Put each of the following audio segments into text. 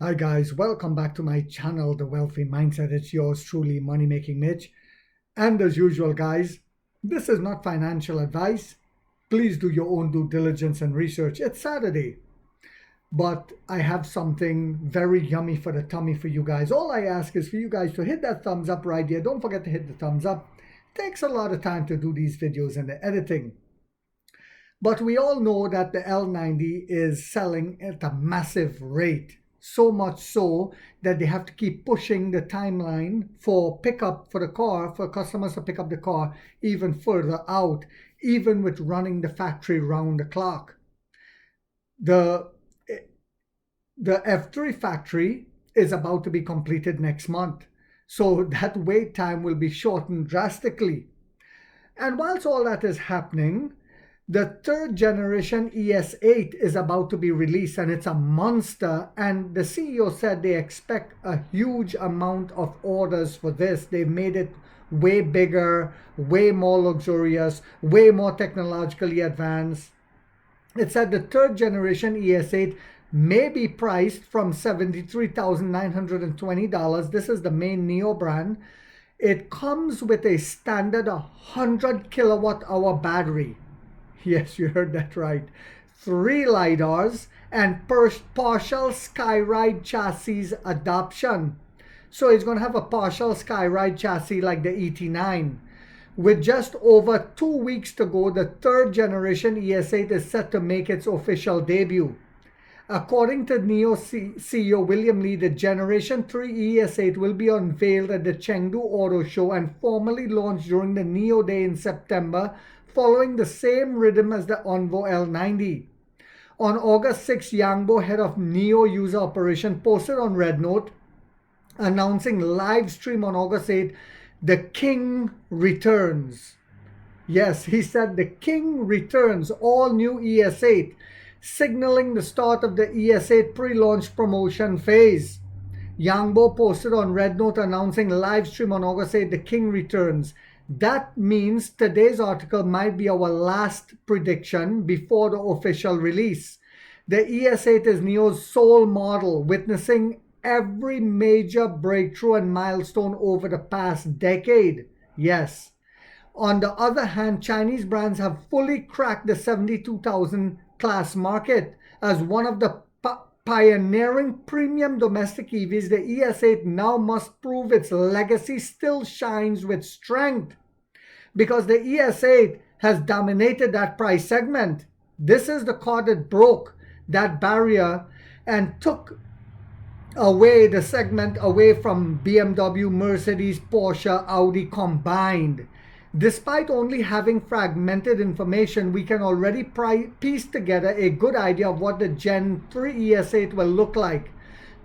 Hi guys, welcome back to my channel, The Wealthy Mindset. It's yours truly, Money Making Mitch. And as usual guys, this is not financial advice. Please do your own due diligence and research. It's Saturday, but I have something very yummy for the tummy for you guys. All I ask is for you guys to hit that thumbs up right here. Don't forget to hit the thumbs up. It takes a lot of time to do these videos and the editing. But we all know that the L90 is selling at a massive rate. So much so that they have to keep pushing the timeline for pickup for the car, for customers to pick up the car even further out, even with running the factory round the clock. The F3 factory is about to be completed next month. So that wait time will be shortened drastically. And whilst all that is happening, the third generation ES8 is about to be released, and it's a monster. And the CEO said they expect a huge amount of orders for this. They've made it way bigger, way more luxurious, way more technologically advanced. It said the third generation ES8 may be priced from $73,920. This is the main Neo brand. It comes with a standard 100 kilowatt hour battery. Yes, you heard that right. 3 LiDARs and partial Skyride chassis adoption. So it's going to have a partial Skyride chassis like the ET9. With just over 2 weeks to go, the third generation ES8 is set to make its official debut. According to NIO CEO William Lee, the Generation 3 ES8 will be unveiled at the Chengdu Auto Show and formally launched during the NIO Day in September, following the same rhythm as the Onvo L90. On August 6, Yangbo, head of NIO user operation, posted on RedNote announcing live stream on August 8, the King returns. Yes, he said the King returns, all new ES8, signaling the start of the ES8 pre-launch promotion phase. Yangbo posted on RedNote announcing live stream on August 8, the King returns. That means today's article might be our last prediction before the official release. The ES8 is NIO's sole model, witnessing every major breakthrough and milestone over the past decade. Yes. On the other hand, Chinese brands have fully cracked the 72,000 class market. As one of the pioneering premium domestic EVs, the ES8 now must prove its legacy still shines with strength, because the ES8 has dominated that price segment. This is the car that broke that barrier and took away the segment away from BMW, Mercedes, Porsche, Audi combined. Despite only having fragmented information, we can already piece together a good idea of what the Gen 3 ES8 will look like.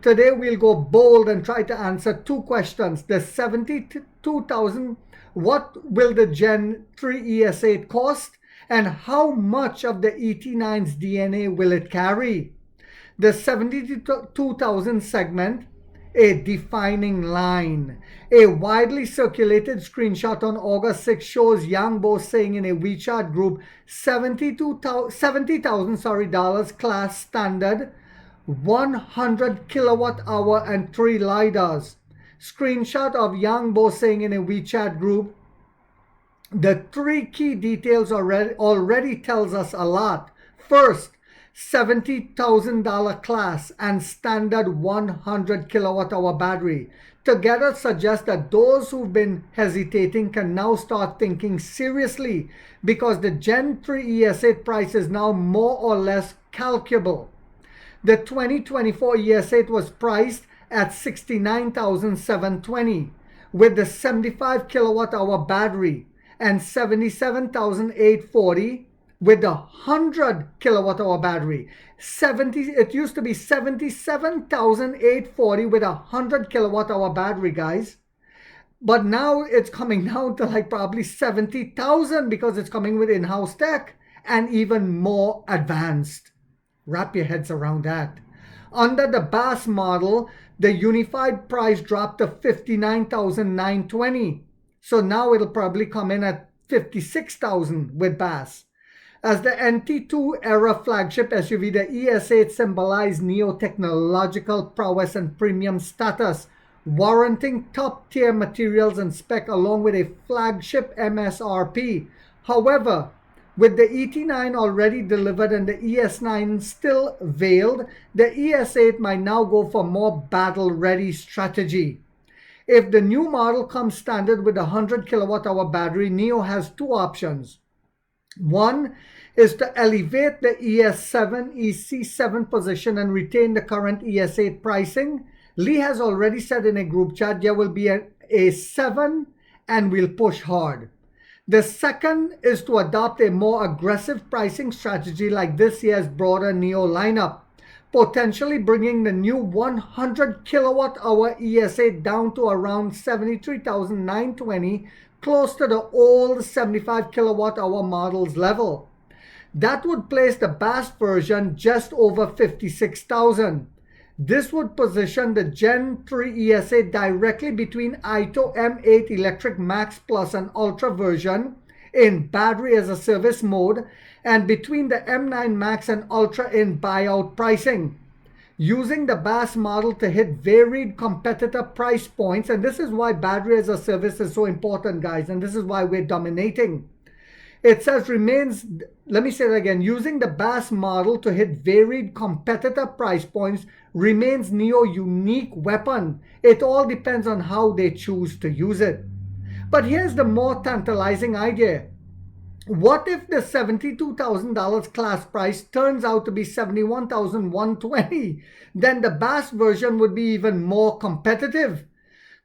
Today we'll go bold and try to answer two questions. The 72,000, what will the Gen 3 ES8 cost? And how much of the ET9's DNA will it carry? The 72,000 segment, a defining line. A widely circulated screenshot on August 6 shows Yangbo saying in a WeChat group, $70,000 class standard, 100 kilowatt hour and 3 LiDARs. Screenshot of Yangbo saying in a WeChat group, the 3 key details already tells us a lot. First, $70,000 class and standard 100 kilowatt hour battery together suggest that those who've been hesitating can now start thinking seriously, because the Gen 3 ES8 price is now more or less calculable. The 2024 ES8 was priced at $69,720 with the 75 kilowatt hour battery and $77,840 with the 100 kilowatt hour battery. It used to be $77,840 with a 100 kilowatt hour battery, guys. But now it's coming down to like probably $70,000 because it's coming with in-house tech and even more advanced. Wrap your heads around that. Under the BAAS model, the unified price dropped to $59,920. So now it'll probably come in at $56,000 with BAAS. As the NT2 era flagship SUV, the ES8 symbolized neo-technological prowess and premium status, warranting top-tier materials and spec along with a flagship MSRP. However, with the ET9 already delivered and the ES9 still veiled, the ES8 might now go for more battle-ready strategy. If the new model comes standard with a 100 kilowatt hour battery, NIO has two options. One is to elevate the ES7, EC7 position and retain the current ES8 pricing. Lee has already said in a group chat there will be a 7 and we'll push hard. The second is to adopt a more aggressive pricing strategy like this year's broader NIO lineup, potentially bringing the new 100 kilowatt hour ES8 down to around $73,920, close to the old 75 kilowatt hour models level. That would place the BAAS version just over $56,000. This would position the Gen 3 ES8 directly between Ito M8 Electric Max Plus and Ultra version in battery as a service mode, and between the M9 Max and Ultra in buyout pricing. Using the BAAS model to hit varied competitor price points, and this is why battery as a service is so important, guys, and this is why we're dominating. It says remains, let me say that again, using the BAAS model to hit varied competitor price points remains NIO unique weapon. It all depends on how they choose to use it. But here's the more tantalizing idea. What if the $72,000 class price turns out to be $71,120? Then the BAAS version would be even more competitive.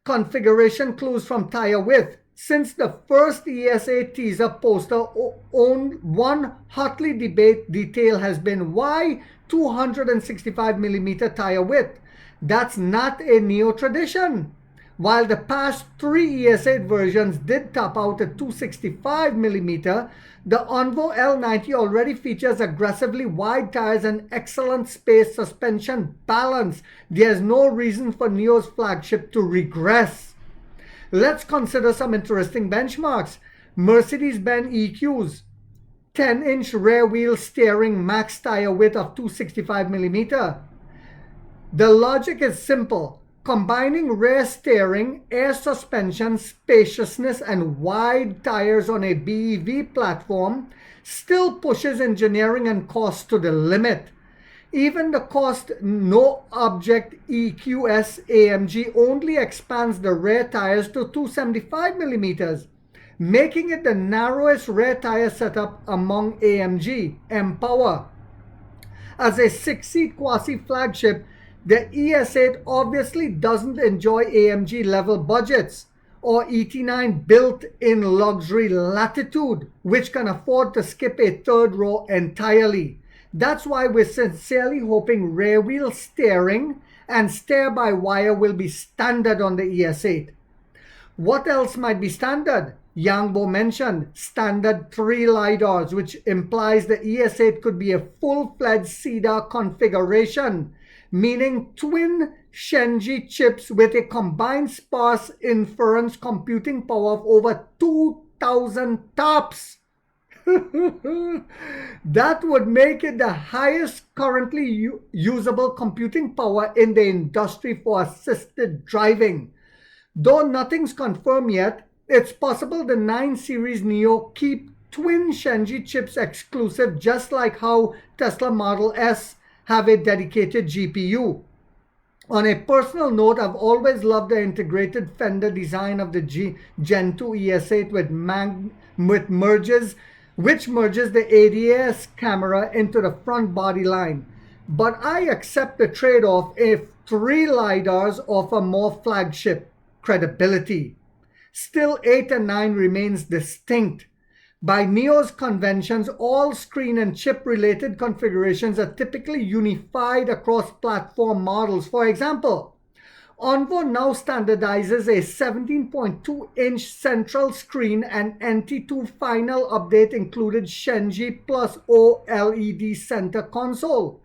Configuration clues from tire width. Since the first ES8 teaser poster, one hotly debated detail has been why 265mm tire width. That's not a NIO tradition. While the past three ES8 versions did top out at 265mm, the Onvo L90 already features aggressively wide tires and excellent space suspension balance. There's no reason for NIO's flagship to regress. Let's consider some interesting benchmarks. Mercedes-Benz EQs, 10-inch rear wheel steering, max tire width of 265mm. The logic is simple. Combining rear steering, air suspension, spaciousness, and wide tires on a BEV platform still pushes engineering and cost to the limit. Even the cost no object EQS AMG only expands the rear tires to 275mm, making it the narrowest rear tire setup among AMG M-Power. As a 6-seat quasi-flagship, the ES8 obviously doesn't enjoy AMG level budgets or ET9 built-in luxury latitude, which can afford to skip a third row entirely. That's why we're sincerely hoping rear wheel steering and steer-by-wire will be standard on the ES8. What else might be standard? Yangbo mentioned standard 3 LiDARs, which implies the ES8 could be a full-fledged CDR configuration, meaning twin Shenji chips with a combined sparse inference computing power of over 2,000 TOPS. That would make it the highest currently usable computing power in the industry for assisted driving. Though nothing's confirmed yet, it's possible the 9 Series NIO keep twin Shenji chips exclusive, just like how Tesla Model S have a dedicated GPU. On a personal note, I've always loved the integrated fender design of the Gen 2 ES8 which merges the ADS camera into the front body line. But I accept the trade-off if 3 LiDARs offer more flagship credibility. Still, 8 and 9 remains distinct. By NIO's conventions, all screen and chip related configurations are typically unified across platform models. For example, Onvo now standardizes a 17.2-inch central screen, and NT2 final update included Shenji plus OLED center console.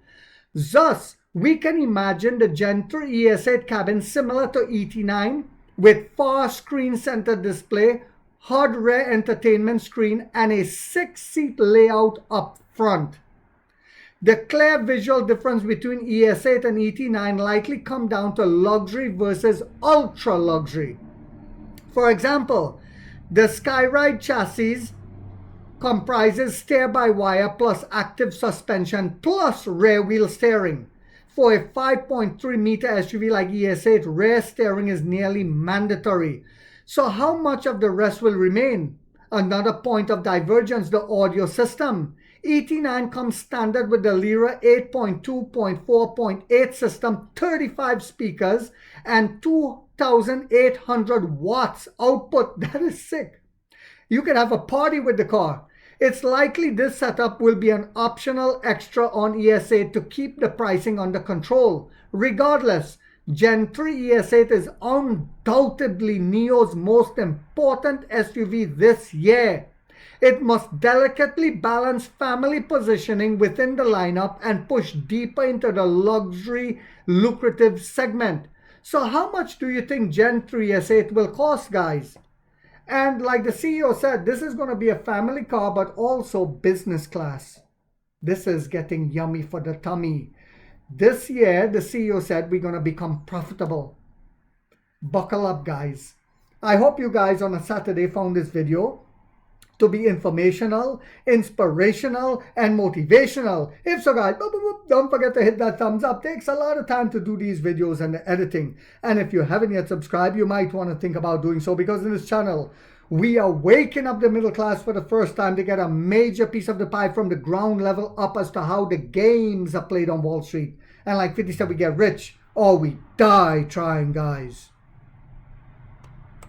Thus, we can imagine the Gen 3 ES8 cabin similar to ET9 with far screen center display, hardware entertainment screen, and a 6-seat layout up front. The clear visual difference between ES8 and ET9 likely come down to luxury versus ultra luxury. For example, the Skyride chassis comprises steer-by-wire plus active suspension plus rear wheel steering. For a 5.3 meter SUV like ES8, rear steering is nearly mandatory. So how much of the rest will remain? Another point of divergence, the audio system. ET9 comes standard with the Lyra 8.2.4.8 system, 35 speakers, and 2,800 watts output. That is sick. You can have a party with the car. It's likely this setup will be an optional extra on ES8 to keep the pricing under control. Regardless, Gen 3 ES8 is undoubtedly NIO's most important SUV this year. It must delicately balance family positioning within the lineup and push deeper into the luxury, lucrative segment. So how much do you think Gen 3 ES8 will cost, guys? And like the CEO said, this is going to be a family car, but also business class. This is getting yummy for the tummy. This year, the CEO said, we're going to become profitable. Buckle up, guys. I hope you guys on a Saturday found this video to be informational, inspirational, and motivational. If so, guys, don't forget to hit that thumbs up. It takes a lot of time to do these videos and the editing. And if you haven't yet subscribed, you might want to think about doing so, because in this channel, we are waking up the middle class for the first time to get a major piece of the pie from the ground level up as to how the games are played on Wall Street. And like 50 said, we get rich or we die trying, guys.